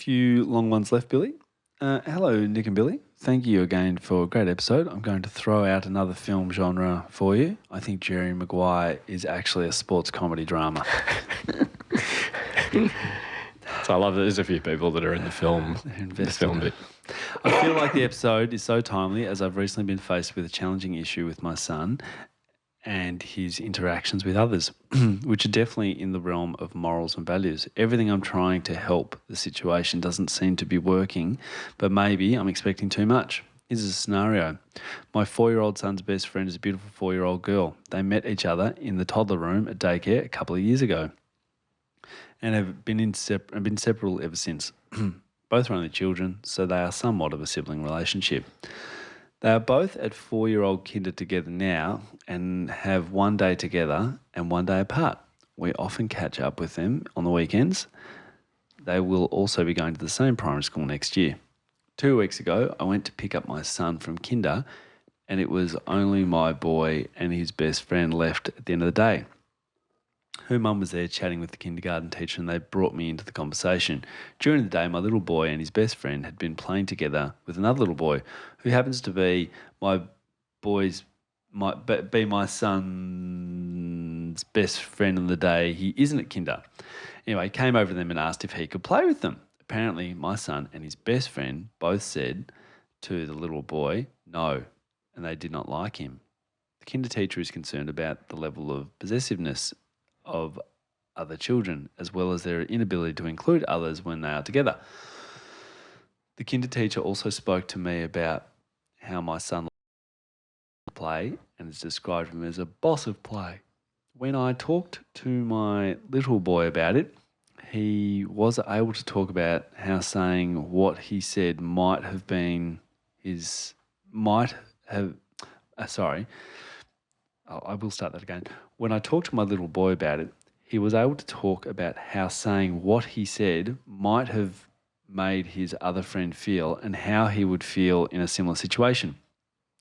few long ones left, Billy. Hello, Nick and Billy. Thank you again for a great episode. I'm going to throw out another film genre for you. I think Jerry Maguire is actually a sports comedy drama. So I love that there's a few people that are in the film bit. I feel like the episode is so timely as I've recently been faced with a challenging issue with my son and his interactions with others, which are definitely in the realm of morals and values. Everything I'm trying to help the situation doesn't seem to be working, but maybe I'm expecting too much. Here's a scenario. My 4-year-old son's best friend is a beautiful 4-year-old girl. They met each other in the toddler room at daycare a couple of years ago and have been separable ever since. Both are only children, so they are somewhat of a sibling relationship. They are both at 4-year-old kinder together now and have one day together and one day apart. We often catch up with them on the weekends. They will also be going to the same primary school next year. 2 weeks ago, I went to pick up my son from kinder and it was only my boy and his best friend left at the end of the day. Her mum was there chatting with the kindergarten teacher and they brought me into the conversation. During the day, my little boy and his best friend had been playing together with another little boy who happens to be my son's best friend on the day he isn't at kinder. Anyway, he came over to them and asked if he could play with them. Apparently, my son and his best friend both said to the little boy, no, and they did not like him. The kinder teacher is concerned about the level of possessiveness of other children, as well as their inability to include others when they are together. The kinder teacher also spoke to me about how my son likes to play and has described him as a boss of play. When I talked to my little boy about it, he was able to talk about how saying what he said might have been I will start that again. When I talked to my little boy about it, he was able to talk about how saying what he said might have made his other friend feel and how he would feel in a similar situation.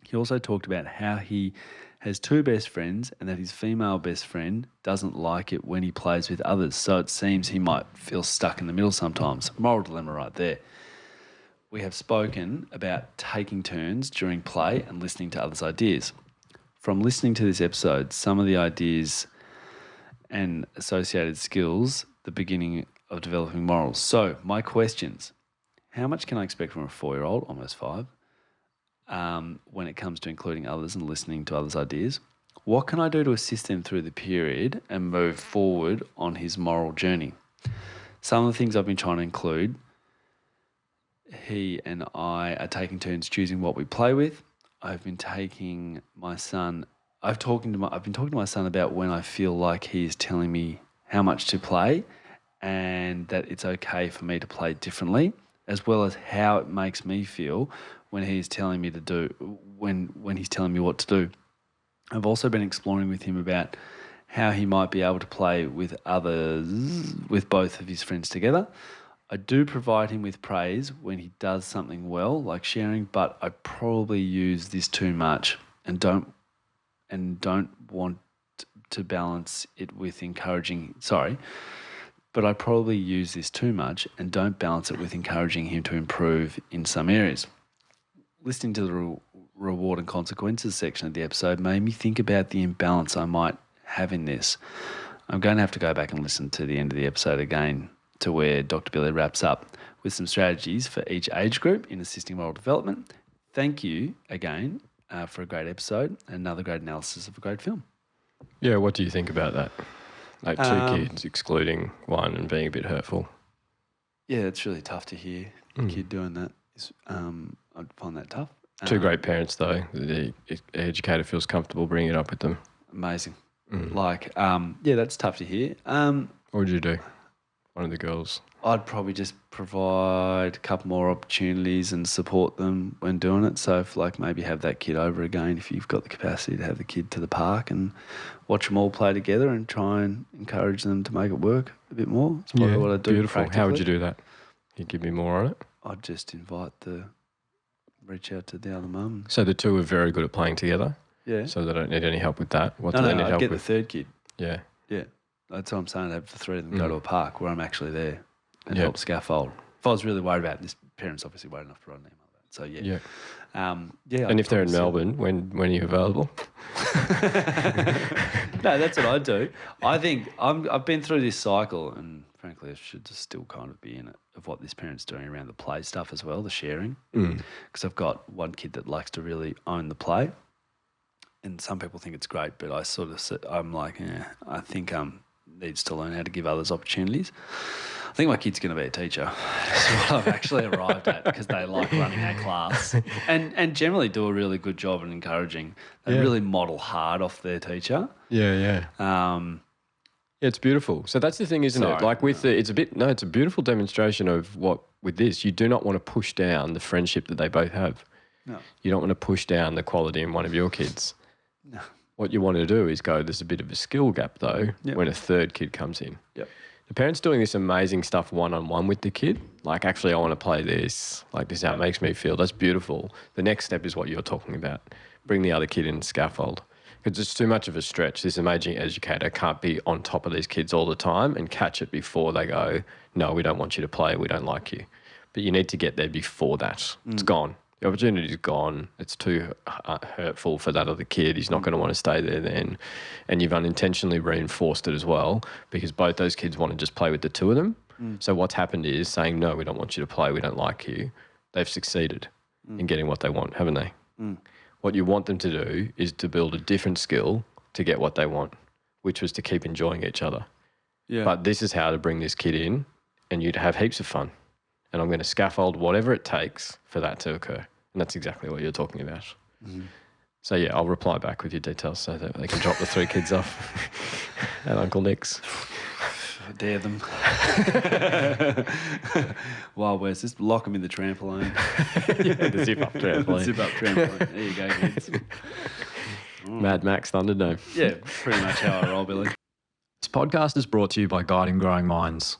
He also talked about how he has 2 best friends and that his female best friend doesn't like it when he plays with others, so it seems he might feel stuck in the middle sometimes. Moral dilemma right there. We have spoken about taking turns during play and listening to others' ideas. From listening to this episode, some of the ideas and associated skills, the beginning of developing morals. So, my questions. How much can I expect from a 4-year-old, almost 5, when it comes to including others and listening to others' ideas? What can I do to assist them through the period and move forward on his moral journey? Some of the things I've been trying to include, he and I are taking turns choosing what we play with. I've been talking to my son about when I feel like he is telling me how much to play and that it's okay for me to play differently, as well as how it makes me feel when he's telling me when he's telling me what to do. I've also been exploring with him about how he might be able to play with both of his friends together. I do provide him with praise when he does something well, like sharing, but I probably use this too much and don't want to balance it with encouraging. But I probably use this too much and don't balance it with encouraging him to improve in some areas. Listening to the reward and consequences section of the episode made me think about the imbalance I might have in this. I'm going to have to go back and listen to the end of the episode again to where Dr. Billy wraps up with some strategies for each age group in assisting moral development. Thank you again for a great episode and another great analysis of a great film. Yeah, what do you think about that? Like 2 kids excluding one and being a bit hurtful. Yeah, it's really tough to hear a kid doing that. I'd find that tough. 2 great parents though. The educator feels comfortable bringing it up with them. Amazing. That's tough to hear. What would you do? One of the girls? I'd probably just provide a couple more opportunities and support them when doing it. So if maybe have that kid over again if you've got the capacity to have the kid to the park and watch them all play together and try and encourage them to make it work a bit more. It's probably what I'd do. Beautiful. How would you do that? Can you give me more on it? I'd just reach out to the other mum. So the 2 are very good at playing together? Yeah. So they don't need any help with that? What do they need help with? I'd get the 3rd kid. Yeah. Yeah. That's what I'm saying. Have the 3 of them go to a park where I'm actually there and help scaffold if I was really worried about it, this parent's obviously worried enough to write an email about it. So, yeah. Yeah. And if they're in Melbourne, when are you available? No, that's what I do. I think I've been through this cycle, and frankly, I should just still kind of be in it, of what this parent's doing around the play stuff as well, the sharing. Because I've got one kid that likes to really own the play, and some people think it's great, but I'm like, I think needs to learn how to give others opportunities. I think my kid's going to be a teacher. That's what I've actually arrived at, because they like running our class and generally do a really good job and encouraging. They really model hard off their teacher. Yeah. It's beautiful. So that's the thing, isn't it? Like it's a beautiful demonstration of what, with this, you do not want to push down the friendship that they both have. No. You don't want to push down the quality in one of your kids. No. What you want to do is go, there's a bit of a skill gap though, when a third kid comes in. Yep. The parent's doing this amazing stuff one-on-one with the kid. Like, actually, I want to play this. Like, this is how it makes me feel. That's beautiful. The next step is what you're talking about. Bring the other kid in scaffold. Because it's too much of a stretch. This amazing educator can't be on top of these kids all the time and catch it before they go, no, we don't want you to play, we don't like you. But you need to get there before that. It's gone. The opportunity's gone. It's too hurtful for that other kid. He's not going to want to stay there then. And you've unintentionally reinforced it as well, because both those kids want to just play with the two of them. So what's happened is saying, no, we don't want you to play, we don't like you. They've succeeded in getting what they want, haven't they? What you want them to do is to build a different skill to get what they want, which was to keep enjoying each other. Yeah. But this is how to bring this kid in, and you'd have heaps of fun. And I'm going to scaffold whatever it takes for that to occur. And that's exactly what you're talking about. So, yeah, I'll reply back with your details so that they can drop the 3 kids off at Uncle Nick's. I dare them. Wild West, just lock them in the trampoline. The zip-up trampoline. Zip-up trampoline. There you go, kids. Mad Max Thunderdome. Yeah, pretty much how I roll, Billy. This podcast is brought to you by Guiding Growing Minds,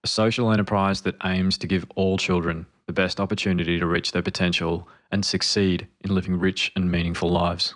a social enterprise that aims to give all children the best opportunity to reach their potential and succeed in living rich and meaningful lives.